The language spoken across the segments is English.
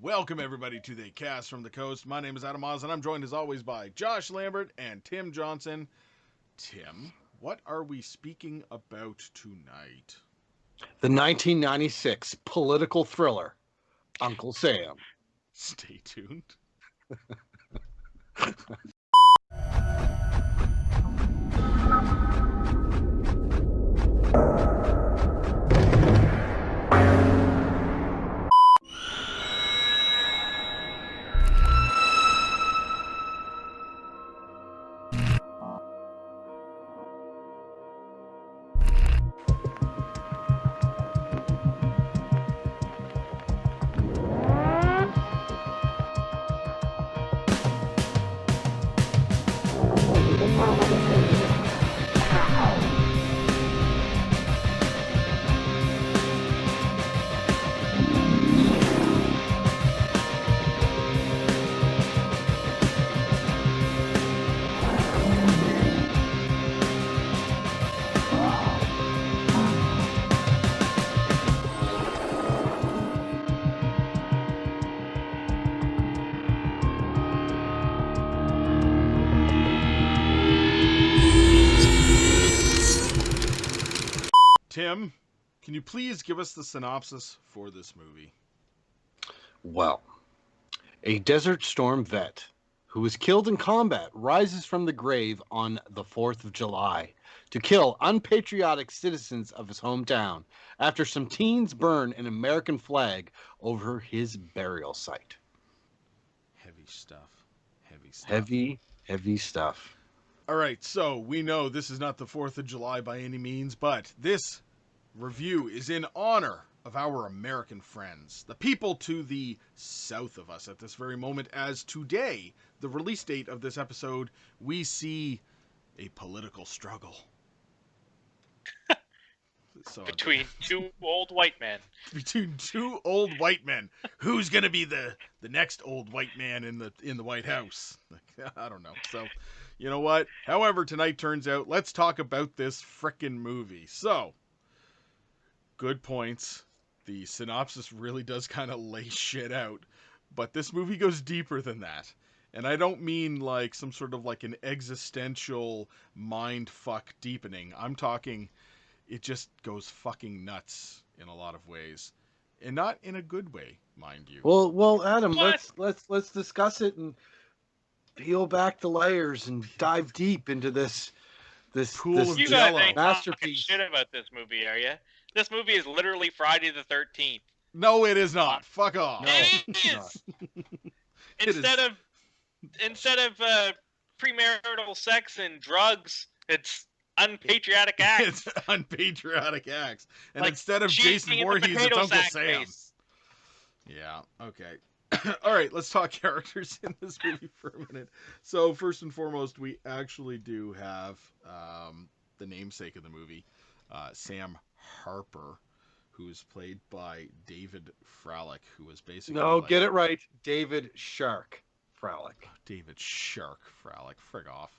Welcome, everybody, to the Cast from the Coast. My name is Adam Oz, and I'm joined, as always, by Josh Lambert and Tim Johnson. Tim, what are we speaking about tonight? The 1996 political thriller, Uncle Sam. Stay tuned. Tim, can you please give us the synopsis for this movie? Well, a Desert Storm vet who was killed in combat rises from the grave on the 4th of July to kill unpatriotic citizens of his hometown after some teens burn an American flag over his burial site. Heavy stuff. Heavy stuff. All right, so we know this is not the 4th of July by any means, but this review is in honor of our American friends, the people to the south of us at this very moment, as today, the release date of this episode, we see a political struggle. Between two old white men. Between two old white men. Who's gonna be the next old white man in the White House? I don't know. So, you know what? However tonight turns out, let's talk about this frickin' movie. So, good points. The synopsis really does kind of lay shit out, but this movie goes deeper than that. And I don't mean like some sort of like an existential mind fuck deepening. I'm talking it just goes fucking nuts in a lot of ways, and not in a good way, mind you. Well, Adam, What? let's discuss it and peel back the layers and dive deep into this Pool of You Jello. guys ain't talking masterpiece. shit about this movie, are you? This movie is literally Friday the 13th. No, it is not. Fuck off. No. It not. is. Instead of premarital sex and drugs, it's unpatriotic acts. It's unpatriotic acts, and Like instead of cheating Jason in the Voorhees, it's potato Uncle sack Sam. race. Yeah. Okay. All right. Let's talk characters in this movie for a minute. So first and foremost, we actually do have the namesake of the movie, Sam Harper, who is played by David Fralick, who was basically No, like, get it right. David Shark Fralick. David Shark Fralick. Frig off.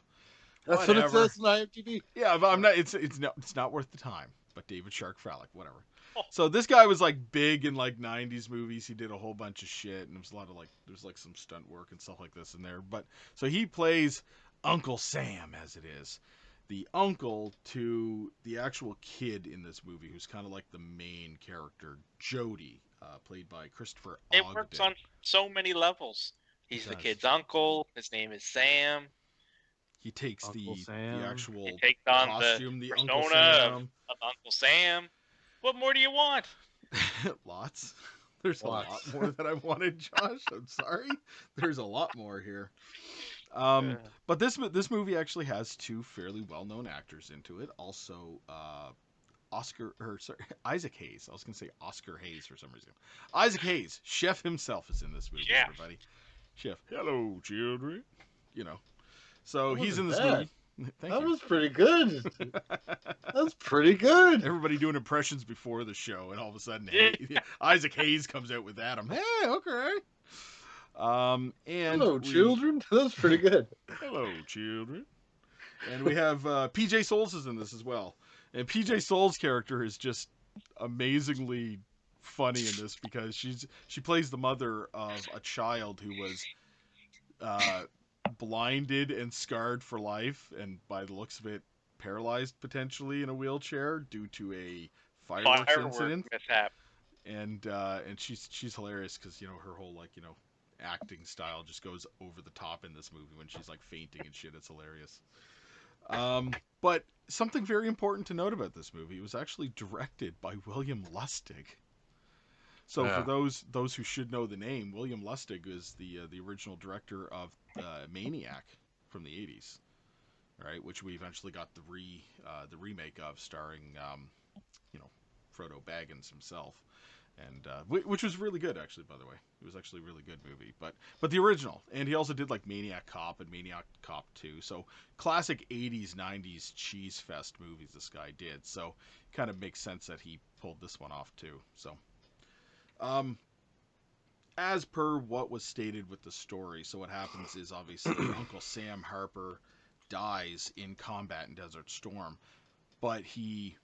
That's Whatever. what it says on IMDb. Yeah, but I'm not. It's not worth the time. But David Shark Fralick, whatever. Oh. So this guy was like big in like '90s movies. He did a whole bunch of shit, and there was a lot of like there's like some stunt work and stuff like this in there. But so he plays Uncle Sam, as it is, the uncle to the actual kid in this movie, who's kind of like the main character, Jody, played by Christopher It Ogden. works on so many levels. He's the does. kid's uncle. His name is Sam. He takes Uncle the Sam. actual He takes on costume, the the Uncle persona Sam. of Uncle Sam. What more do you want? Lots. There's Lots. a lot more that I wanted, Josh. I'm sorry. There's a lot more here. But this movie actually has two fairly well-known actors into it. Also, Isaac Hayes. I was gonna say Oscar Hayes for some reason. Isaac Hayes, Chef himself, is in this movie. Chef. Everybody, Chef. Hello, children. You know. So That he's in this wasn't movie. Thank That you. was pretty good. That's pretty good. Everybody doing impressions before the show, and all of a sudden, Isaac Hayes comes out with Adam. Hey, okay. And Hello, children. That's pretty good. Hello, children. And we have PJ Souls is in this as well. And PJ Souls' character is just amazingly funny in this because she plays the mother of a child who was uh, blinded and scarred for life, and by the looks of it, paralyzed potentially in a wheelchair due to a fireworks Firework incident. mishap. And she's hilarious because her whole acting style just goes over the top in this movie when she's like fainting and shit. It's hilarious. But something very important to note about this movie, it was actually directed by William Lustig. So for Yeah. those who should know the name, William Lustig is the original director of Maniac from the 80s, right? Which we eventually got the remake of, starring you know Frodo Baggins himself, and which was really good actually. By the way, it was actually a really good movie. But the original, and he also did like Maniac Cop and Maniac Cop 2. So classic 80s 90s cheese fest movies this guy did. So kind of makes sense that he pulled this one off too. So um, as per what was stated with the story, so what happens is obviously Uncle Sam Harper dies in combat in Desert Storm, but he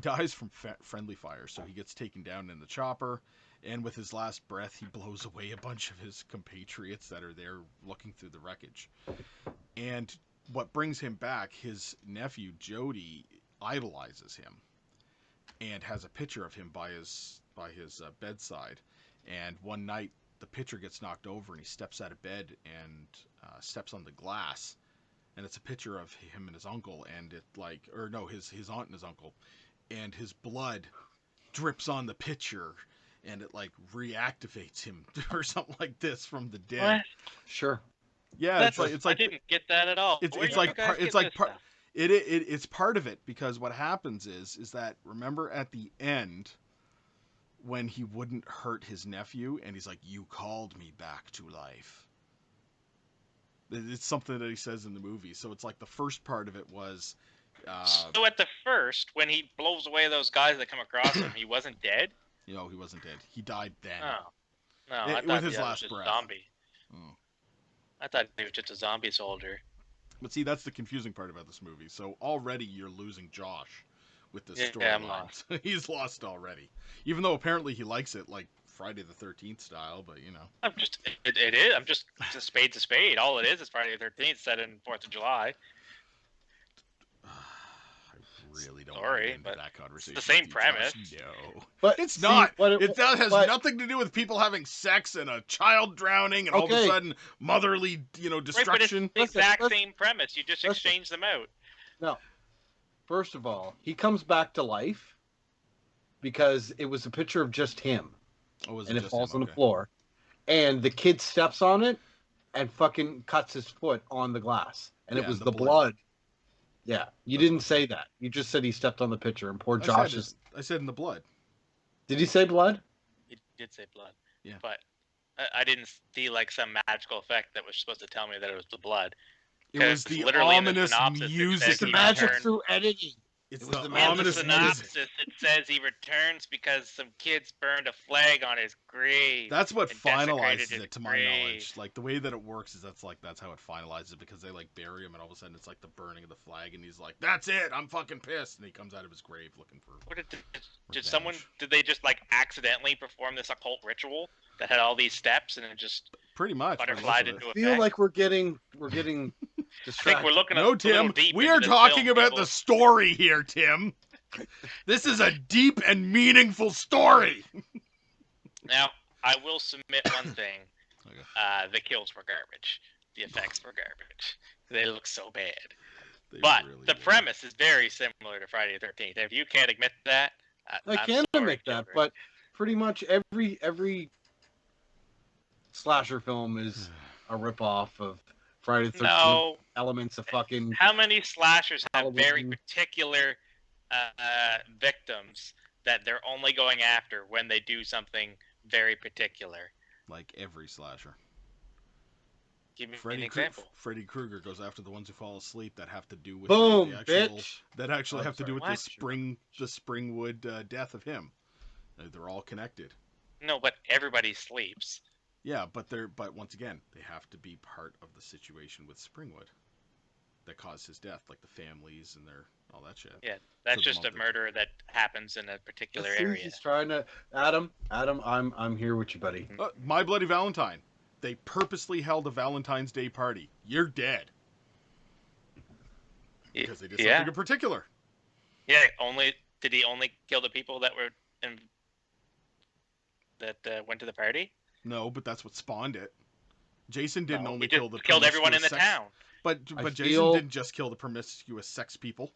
dies from friendly fire, so he gets taken down in the chopper, and with his last breath, he blows away a bunch of his compatriots that are there looking through the wreckage. And what brings him back, his nephew Jody idolizes him and has a picture of him by his bedside. And one night, the picture gets knocked over, and he steps out of bed and steps on the glass, and it's a picture of him and his uncle, and it his aunt and his uncle, and his blood drips on the picture, and it like reactivates him or something like this from the dead. What? Sure. Yeah, That's it's I like didn't get that at all. it's Where it's do you like guys it's get like this stuff? it's part of it, because what happens is that, remember at the end when he wouldn't hurt his nephew and he's like, "You called me back to life." It's something that he says in the movie. So it's like the first part of it was So at the first, when he blows away those guys that come across him, he wasn't dead. he wasn't dead. He died then. Oh no, I With thought his that was last just a breath. zombie. Oh. I thought he was just a zombie soldier. But see, that's the confusing part about this movie. So already you're losing Josh with this Yeah, I'm storyline. lost. He's lost already. Even though apparently he likes it like Friday the 13th style, but It is. I'm just a spade's a spade. All it is Friday the 13th set in 4th of July. I really don't want to Sorry, get into but that conversation. it's the same with you, Josh. premise. No. But It's see, not. what That has but- nothing to do with people having sex and a child drowning and all of a Okay. sudden motherly, Right, but it's destruction. the exact Listen. same premise. You just Listen. exchange them out. No. First of all, he comes back to life because it was a picture of just him, Oh, was and it just falls him? on the Okay. floor, and the kid steps on it and fucking cuts his foot on the glass, and Yeah, it was and the the blood. blood. Yeah, you That's didn't what- say that. You just said he stepped on the picture, and poor I Josh said is. I said in the blood. Did he say blood? He did say blood. Yeah. But I didn't see like some magical effect that was supposed to tell me that it was the blood. It was 'Cause the literally in the ominous synopsis, it music. says It's the he magic returned. through editing. It's It was the the In magic the ominous through music. synopsis, it says he returns because some kids burned a flag on his grave. That's what and desecrated finalizes his it, to my grave. knowledge. Like the way that it works is that's how it finalizes it, because they like bury him and all of a sudden it's like the burning of the flag and he's like, "That's it, I'm fucking pissed," and he comes out of his grave looking for. What did Revenge. someone did they just like accidentally perform this occult ritual that had all these steps and it just Pretty much. by the looks butterflied of it. into I effect? feel like we're getting I think distracted. we're looking No, a little Tim. deep We into are this talking film, about people. the story here, Tim. This is a deep and meaningful story. Now, I will submit one thing. Okay. The kills were garbage. The effects were garbage. They look so bad. They But really the were. premise is very similar to Friday the 13th. If you can't admit that, I I'm can sorry, admit that, children. but pretty much every slasher film is a ripoff of Friday the 13th. No. Elements of fucking How many slashers have very Halloween. particular victims that they're only going after when they do something very particular? Like every slasher. Give me an Freddy example. Freddy Krueger goes after the ones who fall asleep that have to do with boom, the actual bitch. that actually Oh, have to do sorry. with What? the Springwood death of him. They're all connected. No, but everybody sleeps. Yeah, but once again, they have to be part of the situation with Springwood that caused his death, like the families and their all that shit. Yeah, that's For the just a month of- murder that happens in a particular See, area. he's trying to. Adam, I'm here with you, buddy. My Bloody Valentine. They purposely held a Valentine's Day party. You're dead. Because they did something in particular. Yeah, did he only kill the people that were went to the party? No, but that's what spawned it. Jason didn't No, only he just kill the killed everyone in the promiscuous sex- town. But Jason feel- didn't just kill the promiscuous sex people.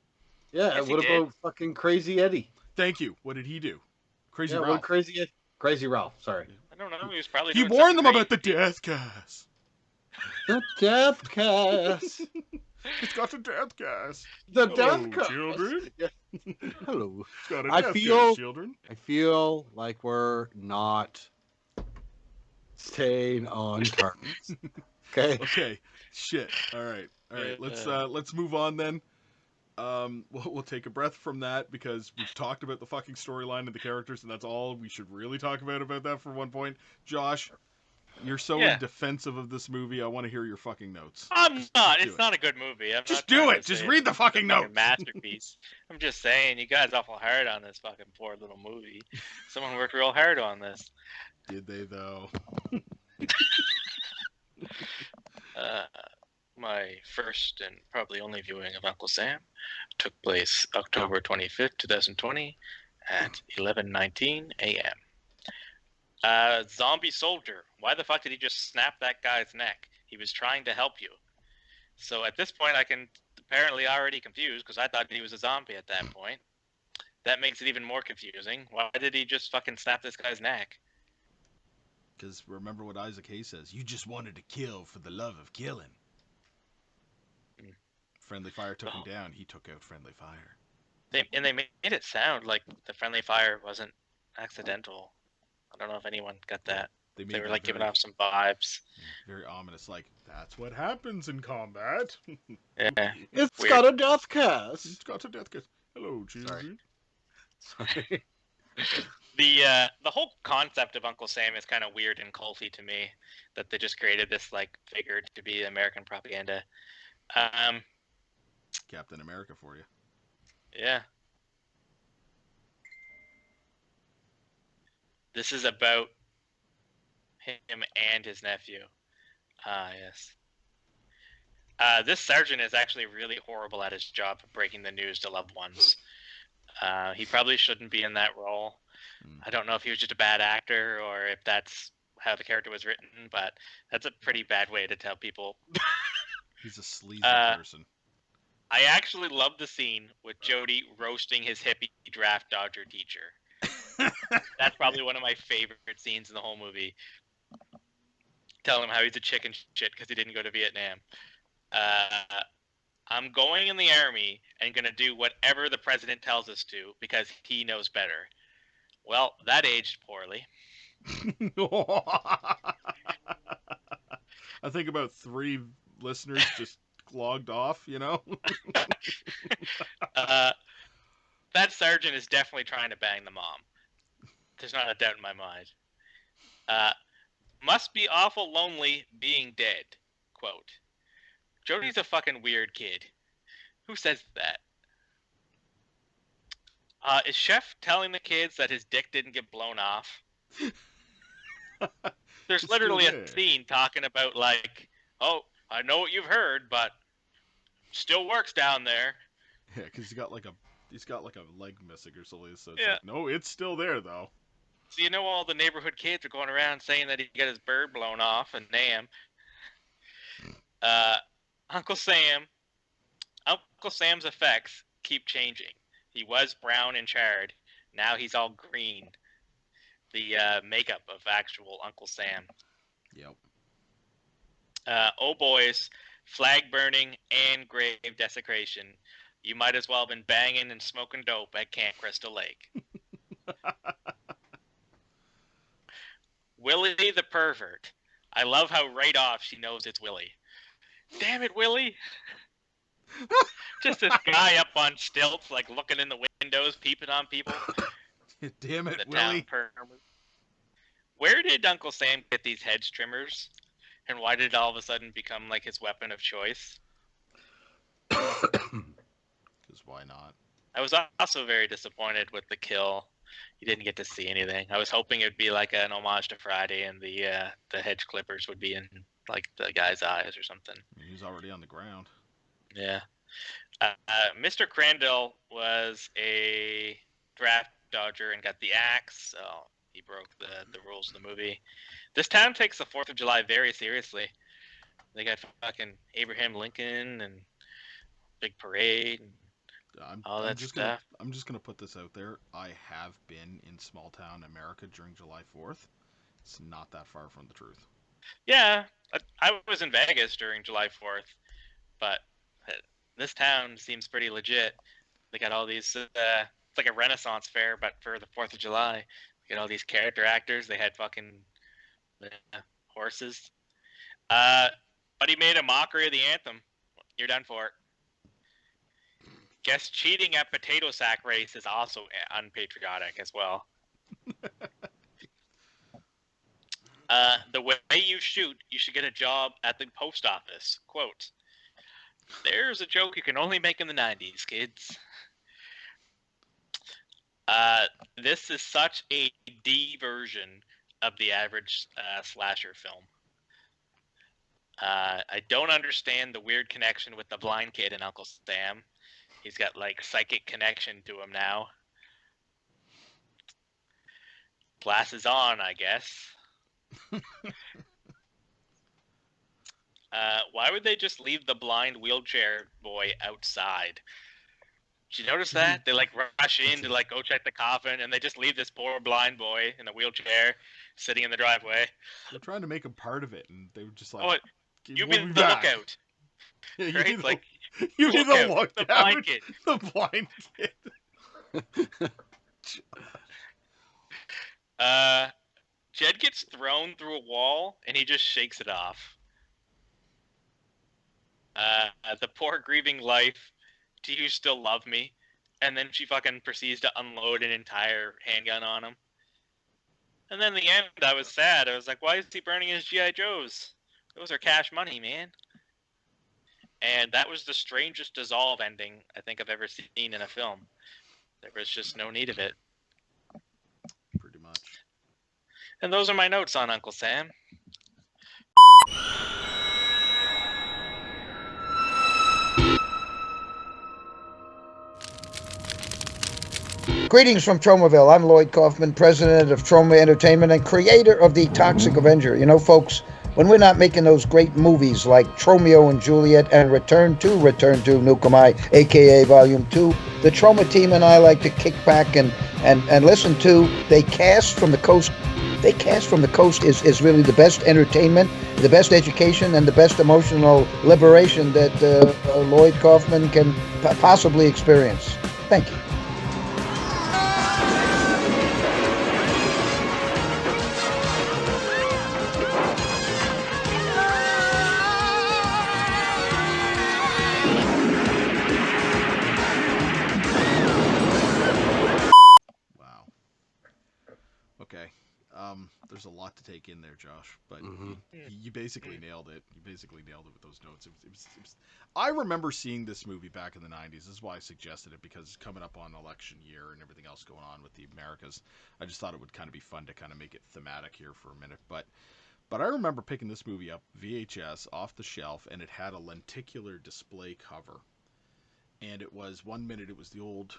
Yeah, Yes, he what did. about fucking Crazy Eddie? Thank you. What did he do? Crazy Yeah, Ralph. what Crazy Ralph? Sorry. I don't know. He was probably. He doing warned them something about the crazy. death gas. The death cast. It's got a death gas. The Hello, death cast. children. Yeah. Hello. It's got a I death feel- gas, children. I feel like we're not staying on target. Okay. Okay. Shit. All right. Let's move on then. We'll take a breath from that because we've talked about the fucking storyline and the characters, and that's all we should really talk about that for one point. Josh, you're so in defensive of this movie. I want to hear your fucking notes. I'm not. do It's it. not a good movie. I'm Just not do trying it. to Just say read it's the fucking a notes. masterpiece. I'm just saying, you guys awful hard on this fucking poor little movie. Someone worked real hard on this. Did they though? My first and probably only viewing of Uncle Sam took place October 25th, 2020 at 11:19 a.m. Zombie soldier. Why the fuck did he just snap that guy's neck? He was trying to help you. So at this point, I can apparently already confused because I thought he was a zombie at that point. That makes it even more confusing. Why did he just fucking snap this guy's neck? Because remember what Isaac Hayes says. You just wanted to kill for the love of killing. Friendly fire took him down. He took out friendly fire. They made it sound like the friendly fire wasn't accidental. I don't know if anyone got that. They were like giving off some vibes. Very ominous. Like, that's what happens in combat. Yeah. It's Weird. got a death cast. It's got a death cast. Hello, children. Sorry. The whole concept of Uncle Sam is kind of weird and culty to me. That they just created this like figure to be American propaganda. Captain America for you. Yeah. This is about him and his nephew. Yes. This sergeant is actually really horrible at his job of breaking the news to loved ones. He probably shouldn't be in that role. I don't know if he was just a bad actor or if that's how the character was written, but that's a pretty bad way to tell people. He's a sleazy person. I actually love the scene with Jody roasting his hippie draft dodger teacher. That's probably one of my favorite scenes in the whole movie. Telling him how he's a chicken shit because he didn't go to Vietnam. I'm going in the army and going to do whatever the president tells us to because he knows better. Well, that aged poorly. I think about 3 listeners just logged off, you know? That sergeant is definitely trying to bang the mom. There's not a doubt in my mind. Must be awful lonely being dead. Quote. Jody's a fucking weird kid. Who says that? Is Chef telling the kids that his dick didn't get blown off? There's It's literally still a there. scene talking about like, oh, I know what you've heard, but still works down there. Yeah, because he's got like a leg missing or something. So it's Yeah. like, no, it's still there though. So you know all the neighborhood kids are going around saying that he got his bird blown off and damn. Uncle Sam's effects keep changing. He was brown and charred. Now he's all green. The makeup of actual Uncle Sam. Yep. Oh boys, flag burning and grave desecration. You might as well have been banging and smoking dope at Camp Crystal Lake. Willie the pervert. I love how right off she knows it's Willie. Damn it, Willie! Just this guy up on stilts, like looking in the windows, peeping on people. Damn it, The town Willie. pervert. Where did Uncle Sam get these hedge trimmers? And why did it all of a sudden become like his weapon of choice? Because why not? I was also very disappointed with the kill. You didn't get to see anything. I was hoping it'd be like an homage to Friday, and the hedge clippers would be in like the guy's eyes or something. He was already on the ground. Yeah. Mr. Crandall was a draft dodger and got the axe, so he broke the rules of the movie. This town takes the 4th of July very seriously. They got fucking Abraham Lincoln and big parade and I'm all I'm that just gonna stuff. I'm just gonna put this out there. I have been in small town America during July 4th. It's not that far from the truth. Yeah, I was in Vegas during July 4th, but uh, this town seems pretty legit. They got all these. It's like a Renaissance fair, but for the 4th of July. They got all these character actors. They had fucking horses. Uh, but he made a mockery of the anthem. You're done for it. Guess cheating at potato sack race is also unpatriotic as well. The way you shoot, you should get a job at the post office. Quote, there's a joke you can only make in the 90s, kids. This is such a D version of the average slasher film. I don't understand the weird connection with the blind kid and Uncle Sam. He's got like psychic connection to him now. Glasses on, I guess. Why would they just leave the blind wheelchair boy outside? Did you notice that? They like rush in to like go check the coffin, and they just leave this poor blind boy in the wheelchair sitting in the driveway. They're trying to make him part of it, and they were just like, Oh, you "We'll be be the back." lookout, Yeah, you be right? the Like you be the lookout, the blind lookout. kid. The blind kid. Uh, Jed gets thrown through a wall, and he just shakes it off. The poor grieving life. Do you still love me? And then she fucking proceeds to unload an entire handgun on him. And then in the end, I was sad. I was like, why is he burning his GI Joes? Those are cash money, man. And that was the strangest dissolve ending I think I've ever seen in a film. There was just no need of it. Pretty much. And those are my notes on Uncle Sam. Greetings from Tromaville. I'm Lloyd Kaufman, president of Troma Entertainment and creator of The Toxic Avenger. You know, folks, when we're not making those great movies like Tromeo and Juliet and Return to Nukem I, aka Volume 2, the Troma team and I like to kick back and listen to They Cast from the Coast. They Cast from the Coast is really the best entertainment, the best education, and the best emotional liberation that Lloyd Kaufman can possibly experience. Thank you. Wow. Okay. There's a lot to take in there, Josh, but Mm-hmm. you basically nailed it. You basically nailed it with those notes. I remember seeing this movie back in the 90s. This is why I suggested it, because it's coming up on election year and everything else going on with the Americas. I just thought it would kind of be fun to kind of make it thematic here for a minute. But I remember picking this movie up VHS off the shelf, and it had a lenticular display cover. And it was 1 minute, it was the old,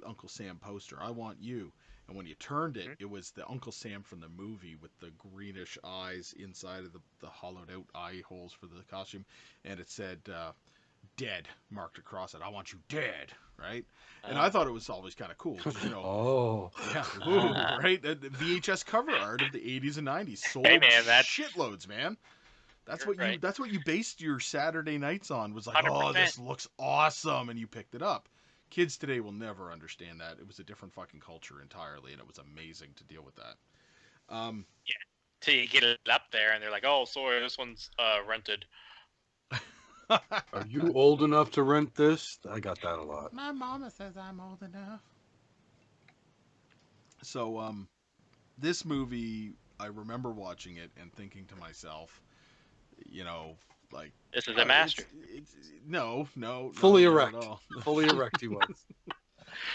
Uncle Sam poster. I want you. And when you turned it, it was the Uncle Sam from the movie with the greenish eyes inside of the hollowed out eye holes for the costume. And it said, dead marked across it. I want you dead. Right? And I thought it was always kind of cool. Oh. Yeah. Ooh, right? The VHS cover art of the 80s and 90s sold Hey out man, that's shitloads, man. That's You're what you right. that's what you based your Saturday nights on, was like, oh, 100%. this looks awesome, and you picked it up. Kids today will never understand that. It was a different fucking culture entirely, and it was amazing to deal with that. Yeah. Till you get it up there, and they're like, "Oh, sorry, this one's rented." Are you old enough to rent this? I got that a lot. My mama says I'm old enough. So, this movie, I remember watching it and thinking to myself, you know, Like This is a master. No, Fully not erect. at all. Fully erect he was.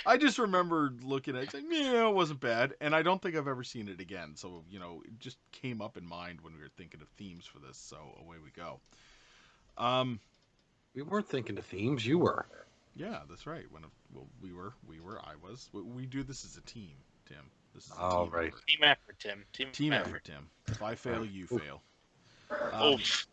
I just remember looking at it, saying, yeah, it wasn't bad, and I don't think I've ever seen it again. So it just came up in mind when we were thinking of themes for this. So away we go. We weren't thinking of themes. You were. Yeah, that's right. We were, I was. We do this as a team, Tim. This is a All team right. effort. Team effort, Tim. Team effort, Tim. If I fail, you fail. Oof.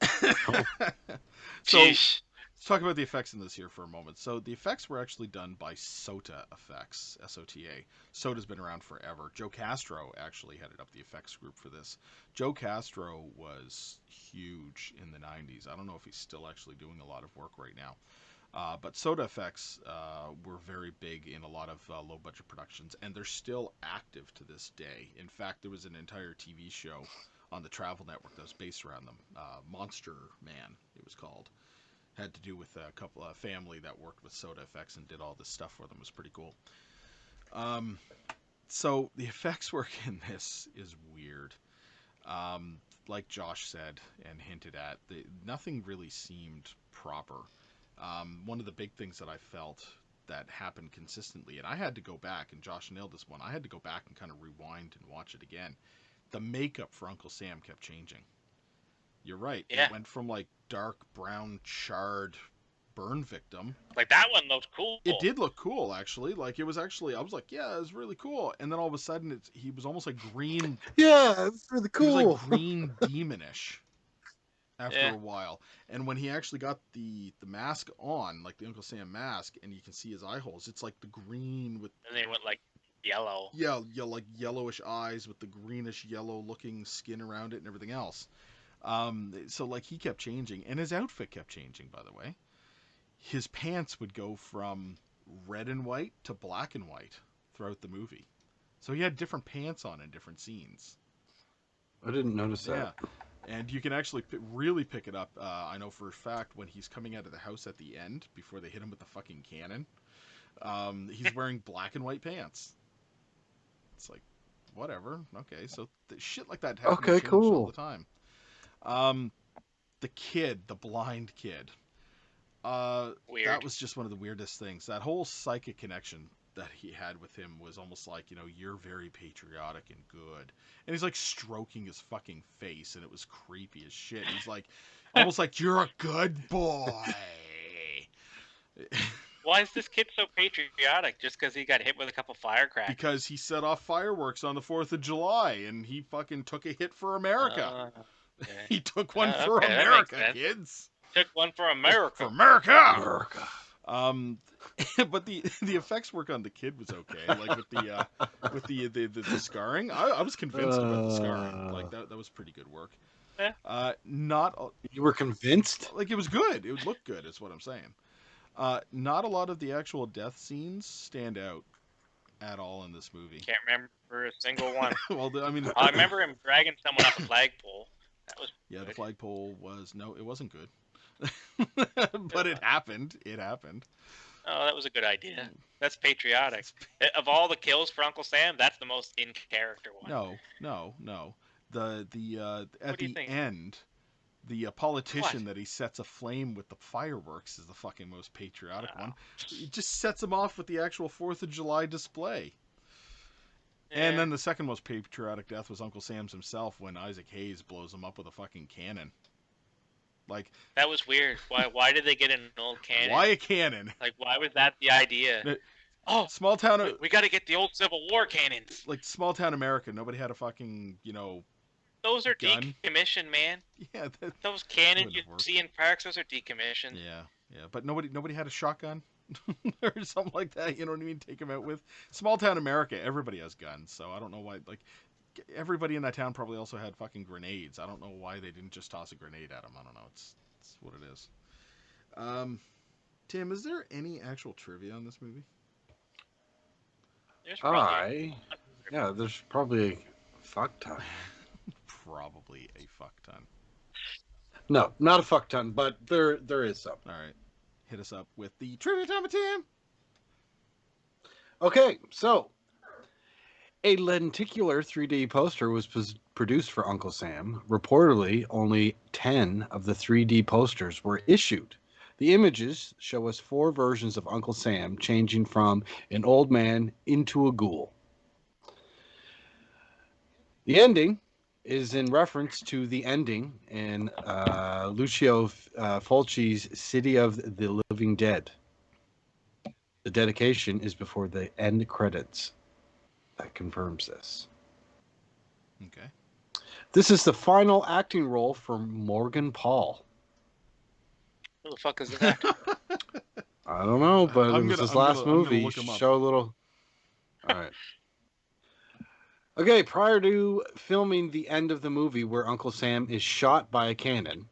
So Jeez. let's talk about the effects in this here for a moment. So the effects were actually done by SOTA Effects, S-O-T-A. SOTA's been around forever. Joe Castro actually headed up the effects group for this. Joe Castro was huge in the 90s. I don't know if he's still actually doing a lot of work right now. But SOTA Effects were very big in a lot of low-budget productions, and they're still active to this day. In fact, there was an entire TV show on the Travel Network that was based around them. Monster Man, it was called. Had to do with a couple of family that worked with SOTA Effects and did all this stuff for them. It was pretty cool. So the effects work in this is weird. Like Josh said and hinted at, nothing really seemed proper. One of the big things that I felt that happened consistently, and I had to go back, and Josh nailed this one, I had to go back and kind of rewind and watch it again. The makeup for Uncle Sam kept changing. You're right. Yeah. It went from like dark brown charred burn victim. Like that one looked cool. It did look cool, actually. Like it was actually, I was like, yeah, it was really cool. And then all of a sudden, he was almost like green. Yeah, it's really He was cool. like green demonish after a while. And when he actually got the mask on, like the Uncle Sam mask, and you can see his eye holes, it's like the green with. And they went like yellow. Yeah, like yellowish eyes with the greenish yellow looking skin around it and everything else. So like he kept changing, and his outfit kept changing. By the way, his pants would go from red and white to black and white throughout the movie. So he had different pants on in different scenes. I didn't notice that. Yeah, and you can actually really pick it up. I know for a fact when he's coming out of the house at the end before they hit him with the fucking cannon. He's wearing black and white pants. It's like, whatever. Okay, so shit like that happens Okay, cool. all the time. The kid, the blind kid. Weird. That was just one of the weirdest things. That whole psychic connection that he had with him was almost like, you're very patriotic and good. And he's like stroking his fucking face, and it was creepy as shit. He's like, almost like, you're a good boy. Why is this kid so patriotic? Just because he got hit with a couple firecrackers? Because he set off fireworks on the 4th of July, and he fucking took a hit for America. Okay. He took one for okay, that America, makes sense. kids. Took one for America. For America. America. But the effects work on the kid was okay. Like with the scarring, I was convinced about the scarring. Like that was pretty good work. Yeah. You were convinced? Like it was good. It would look good. Is what I'm saying. Not a lot of the actual death scenes stand out at all in this movie. Can't remember a single one. Well, I mean, I remember him dragging someone up a flagpole. That was yeah. good. The flagpole it wasn't good. But it happened. It happened. Oh, that was a good idea. That's patriotic. Of all the kills for Uncle Sam, that's the most in character one. No. The at What do you the think? end, the politician What? that he sets aflame with the fireworks is the fucking most patriotic one. He just sets him off with the actual 4th of July display. And Yeah. then the second most patriotic death was Uncle Sam's himself when Isaac Hayes blows him up with a fucking cannon. Like, That was weird. Why did they get an old cannon? why a cannon? Like, why was that the idea? Oh, Small town, we got to get the old Civil War cannons. like small town America, nobody had a fucking, Those are gun. decommissioned, man. yeah, Those cannons Wouldn't you have worked. see in parks, those are decommissioned. yeah. But nobody had a shotgun or something like that. You know what I mean? Take them out with small town America. Everybody has guns, so I don't know why. Like, everybody in that town probably also had fucking grenades. I don't know why they didn't just toss a grenade at them. I don't know. It's what it is. Tim, is there any actual trivia on this movie? There's probably There's probably a fuck ton. Probably a fuck ton. No, not a fuck ton, but there is some. All right, hit us up with the trivia time, Tim. Okay, so A lenticular 3D poster was produced for Uncle Sam. Reportedly, only 10 of the 3D posters were issued. The images show us 4 versions of Uncle Sam changing from an old man into a ghoul. The ending is in reference to the ending in Lucio Fulci's City of the Living Dead. The dedication is before the end credits. That confirms this. Okay. This is the final acting role for Morgan Paul. Who the fuck is that? I don't know, but it was his last I'm gonna movie. look him up. Show a little. All right. Okay, prior to filming the end of the movie where Uncle Sam is shot by a cannon,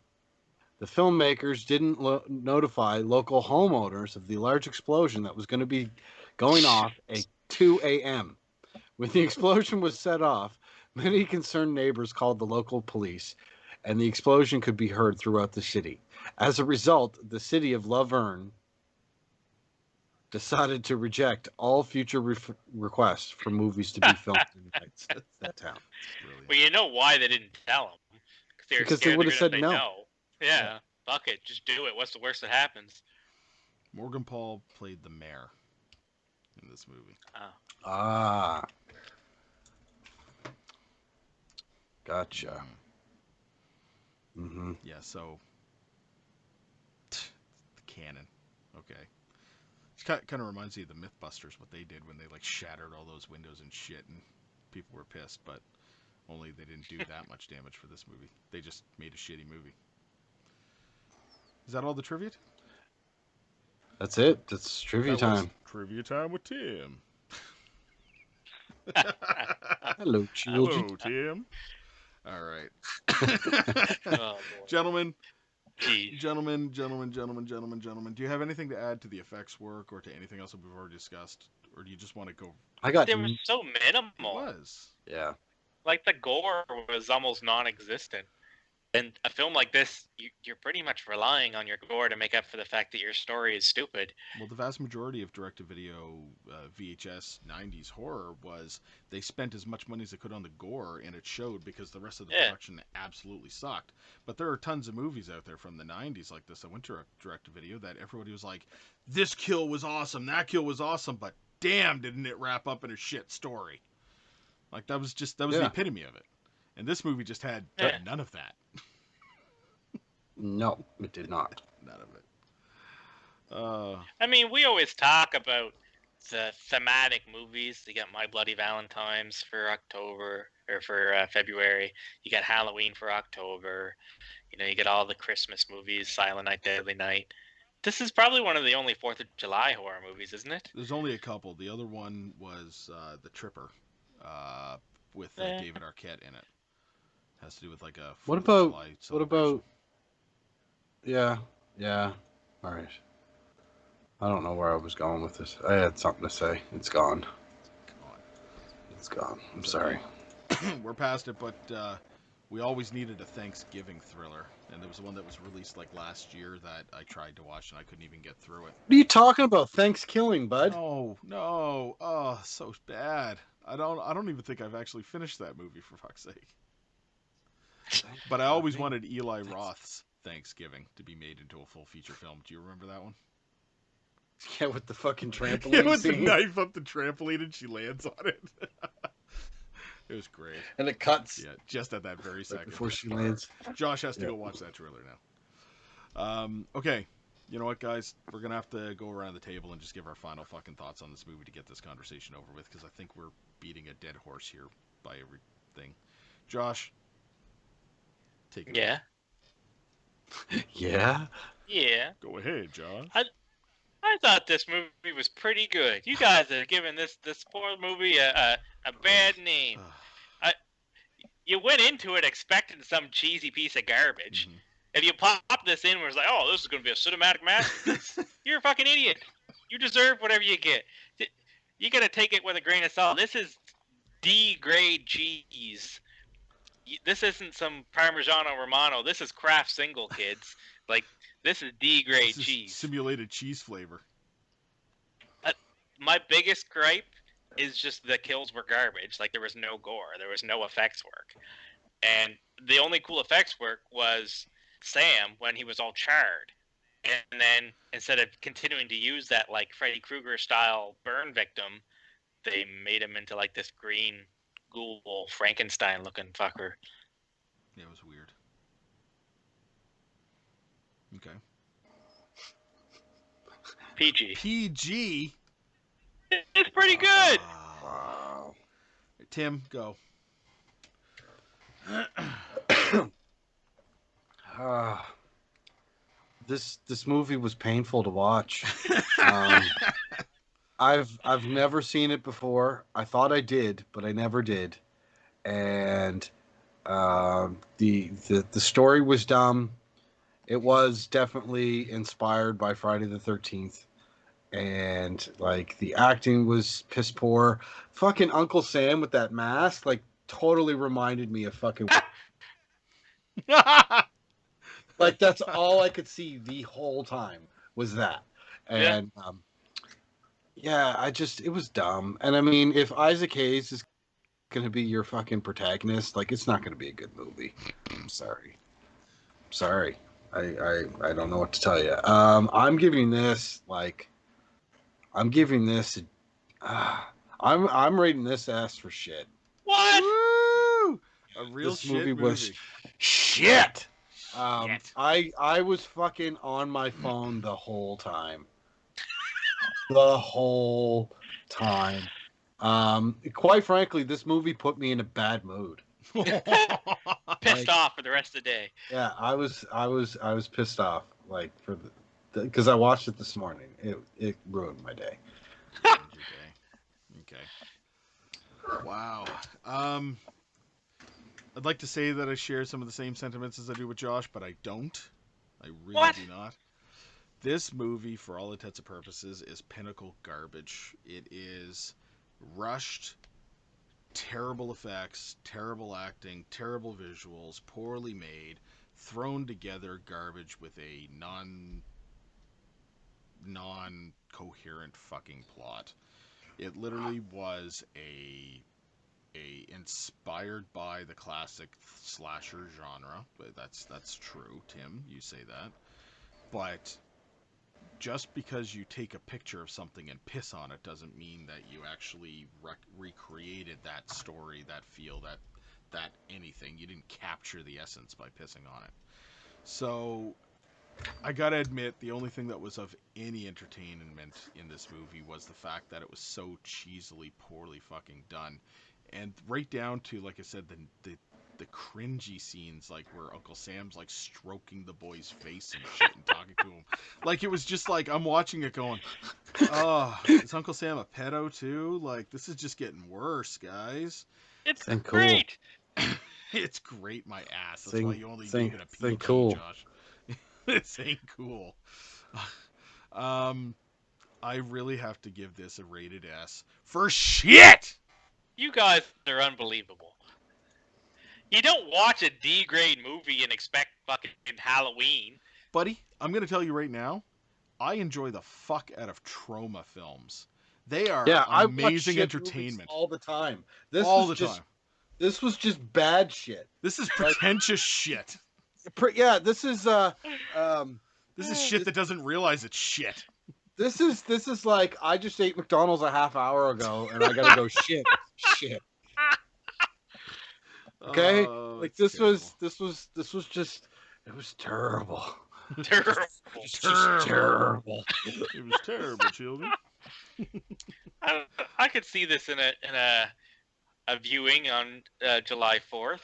the filmmakers didn't notify local homeowners of the large explosion that was going to be going off at 2 a.m. When the explosion was set off, many concerned neighbors called the local police, and the explosion could be heard throughout the city. As a result, the city of Laverne decided to reject all future requests for movies to be filmed in that town. Brilliant. Well, you know why they didn't tell him? They were Because they scared would they're have gonna said say no. no. Yeah, fuck it, just do it. What's the worst that happens? Morgan Paul played the mayor in this movie. Oh. Ah. Gotcha. Mm-hmm. Yeah, so the cannon. Okay. It kind of reminds me of the Mythbusters, what they did when they like shattered all those windows and shit, and people were pissed. But only they didn't do that much damage for this movie. They just made a shitty movie. Is that all the trivia? That's it. That's trivia time. Trivia time with Tim. Hello, children. Hello, Tim. All right. Oh, boy. Gentlemen, Jeez. gentlemen. Do you have anything to add to the effects work or to anything else that we've already discussed? Or do you just want to go? I got. They were so It minimal. was. Yeah. Like the gore was almost non-existent. And a film like this, you're pretty much relying on your gore to make up for the fact that your story is stupid. Well, the vast majority of direct-to-video VHS 90s horror was they spent as much money as they could on the gore, and it showed because the rest of the production absolutely sucked. But there are tons of movies out there from the 90s like this that went direct-to-video that everybody was like, this kill was awesome, that kill was awesome, but damn, didn't it wrap up in a shit story. Like, that was the epitome of it. And this movie just had none of that. No, it did not. None of it. I mean, we always talk about the thematic movies. You got My Bloody Valentine's for October, or for February. You got Halloween for October. You know, you get all the Christmas movies, Silent Night, Deadly Night. This is probably one of the only 4th of July horror movies, isn't it? There's only a couple. The other one was The Tripper, with David Arquette in it. Has to do with like a 4th of July celebration. What about? Yeah. All right. I don't know where I was going with this. I had something to say. It's gone. It's gone. I'm sorry. We're past it, but we always needed a Thanksgiving thriller, and there was one that was released like last year that I tried to watch and I couldn't even get through it. What are you talking about? Thanksgiving, bud? No. Oh, so bad. I don't even think I've actually finished that movie, for fuck's sake. But I always wanted Eli Roth's Thanksgiving to be made into a full feature film. Do you remember that one? Yeah, with the fucking trampoline. Yeah, with scene. the knife up the trampoline and she lands on it. It was great. And it cuts. Yeah, just at that very second. Before she lands. Josh has to go watch that trailer now. Okay. You know what, guys? We're going to have to go around the table and just give our final fucking thoughts on this movie to get this conversation over with, because I think we're beating a dead horse here by everything. Josh, take it away. Yeah? Yeah. Go ahead, Josh. I thought this movie was pretty good. You guys are giving this poor movie a bad name. You went into it expecting some cheesy piece of garbage. Mm-hmm. If you pop this in where it's like, oh, this is going to be a cinematic masterpiece, you're a fucking idiot. You deserve whatever you get. You got to take it with a grain of salt. This is D-grade cheese. This isn't some Parmigiano Romano. This is Kraft single, kids. Like, this is D-grade cheese. Simulated cheese flavor. My biggest gripe is just the kills were garbage. Like there was no gore, there was no effects work, and the only cool effects work was Sam when he was all charred. And then instead of continuing to use that like Freddy Krueger style burn victim, they made him into like this green ghoul Frankenstein looking fucker. Yeah, it was weird. Okay. PG. PG. It's pretty good. Wow. Tim, go. This movie was painful to watch. Um, I've never seen it before. I thought I did, but I never did. And the story was dumb. It was definitely inspired by Friday the 13th, and like the acting was piss poor. Fucking Uncle Sam with that mask, like totally reminded me of fucking. Like that's all I could see the whole time was that, Yeah. and yeah, it was dumb. And I mean, if Isaac Hayes is going to be your fucking protagonist, like it's not going to be a good movie. I'm sorry. Sorry. I don't know what to tell you. I'm giving this I'm rating this ass for shit. What? Woo! A real This shit movie. was shit. Shit. I was fucking on my phone the whole time. The whole time. Quite frankly, this movie put me in a bad mood. Pissed off for the rest of the day. Yeah, I was pissed off like for the because I watched it this morning. It ruined my day. Okay. Wow. I'd like to say that I share some of the same sentiments as I do with Josh, but I don't. I really do not. This movie, for all intents and purposes, is pinnacle garbage. It is rushed, terrible effects, terrible acting, terrible visuals, poorly made, thrown together garbage with a non coherent fucking plot. It literally was a inspired by the classic slasher genre. But that's true, Tim. You say that. But just because you take a picture of something and piss on it doesn't mean that you actually recreated that story, that feel, that anything. You didn't capture the essence by pissing on it. So I gotta admit, the only thing that was of any entertainment in this movie was the fact that it was so cheesily, poorly fucking done, and right down to, like I said, the cringy scenes, like where Uncle Sam's like stroking the boy's face and shit and talking to him, like it was just like I'm watching it going, oh, is Uncle Sam a pedo too? Like this is just getting worse, guys. It's Think cool. great. It's great, my ass. That's why you only gave it a PG, think cool. Josh. This ain't cool. I really have to give this a rated S for shit. You guys are unbelievable. You don't watch a D grade movie and expect fucking Halloween. Buddy, I'm gonna tell you right now, I enjoy the fuck out of trauma films. They are amazing entertainment all the time. all the time. This was just bad shit. This is pretentious shit. Yeah, this is shit that doesn't realize it's shit. This is like I just ate McDonald's a half hour ago and I gotta go shit. Okay, like this was just it was terrible. Terrible. Terrible. It was terrible, children. I could see this in a viewing on July 4th.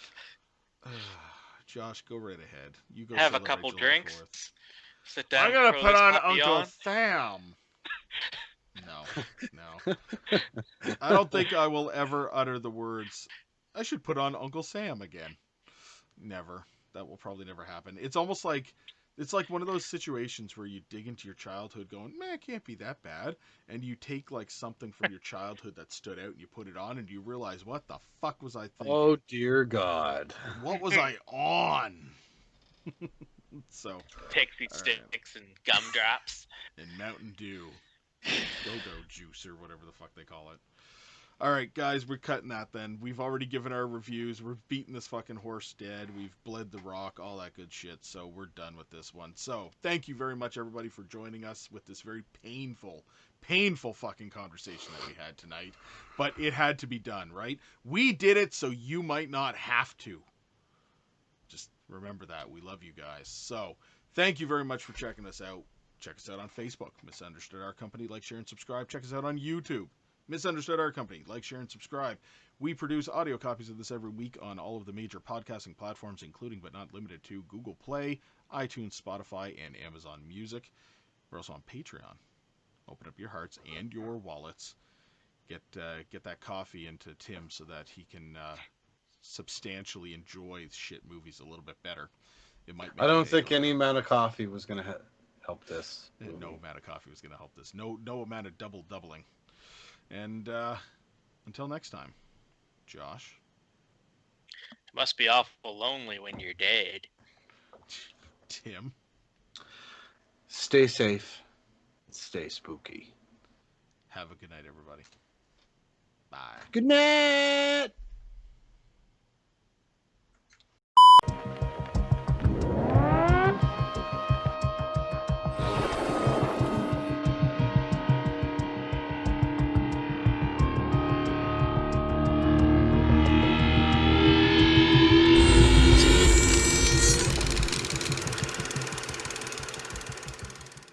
Josh, go right ahead. You go. Have a couple drinks. 4th. Sit down. I'm gonna put on Uncle on. Sam. No. I don't think I will ever utter the words, I should put on Uncle Sam again. Never. That will probably never happen. It's almost like, it's like one of those situations where you dig into your childhood going, man, it can't be that bad. And you take like something from your childhood that stood out and you put it on and you realize, what the fuck was I thinking? Oh, dear God. What was I on? So, Pixie sticks and gumdrops. And Mountain Dew. Go-Go juice or whatever the fuck they call it. All right, guys, we're cutting that then. We've already given our reviews. We've beaten this fucking horse dead. We've bled the rock, all that good shit. So we're done with this one. So thank you very much, everybody, for joining us with this very painful, painful fucking conversation that we had tonight. But it had to be done, right? We did it so you might not have to. Just remember that. We love you guys. So thank you very much for checking us out. Check us out on Facebook, Misunderstood Our Company. Like, share, and subscribe. Check us out on YouTube. Misunderstood Our Company. Like, share, and subscribe. We produce audio copies of this every week on all of the major podcasting platforms, including but not limited to Google Play, iTunes, Spotify, and Amazon Music. We're also on Patreon. Open up your hearts and your wallets. Get that coffee into Tim so that he can substantially enjoy shit movies a little bit better. It might make I your don't day think go any better. amount of coffee was going to help this. No amount of coffee was going to help this. No amount of doubling. And until next time, Josh. It must be awful lonely when you're dead. Tim. Stay safe. Stay spooky. Have a good night, everybody. Bye. Good night.